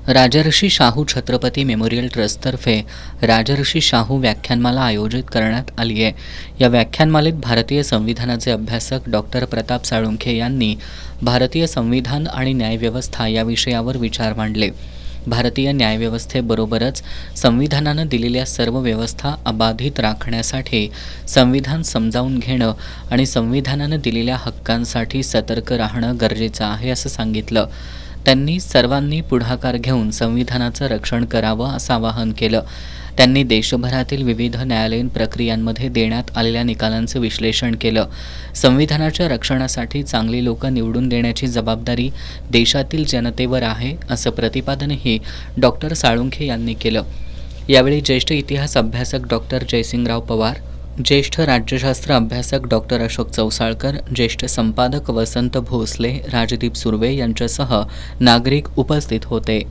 Rajarshi Shahu Chhatrapati memorial ट्रस्टतर्फे Rajarshi Shahu व्याख्यानमाला आयोजित करण्यात आली आहे। या व्याख्यानमालेत भारतीय संविधानाचे अभ्यासक डॉक्टर प्रताप साळुंखे यांनी भारतीय संविधान आणि न्यायव्यवस्था या विषयावर विचार मांडले। भारतीय न्यायव्यवस्थेबरोबरच संविधानानं दिलेल्या सर्व व्यवस्था अबाधित राखण्यासाठी संविधान समजावून घेणं आणि संविधानानं दिलेल्या हक्कांसाठी सतर्क राहणं गरजेचं आहे असं सांगितलं। त्यांनी सर्वांनी पुढाकार घेऊन संविधानाचं रक्षण करावं असं आवाहन केलं। त्यांनी देशभरातील विविध न्यायालयीन प्रक्रियांमध्ये देण्यात आलेल्या निकालांचं विश्लेषण केलं। संविधानाच्या रक्षणासाठी चांगली लोकं निवडून देण्याची जबाबदारी देशातील जनतेवर आहे असं प्रतिपादनही डॉक्टर साळुंखे यांनी केलं। यावेळी ज्येष्ठ इतिहास अभ्यासक डॉक्टर जयसिंगराव पवार, ज्येष्ठ राज्यशास्त्र अभ्यासक डॉक्टर अशोक चौसाळकर, ज्येष्ठ संपादक वसंत भोसले, राजदीप सुर्वे यांच्यासह नागरिक उपस्थित होते।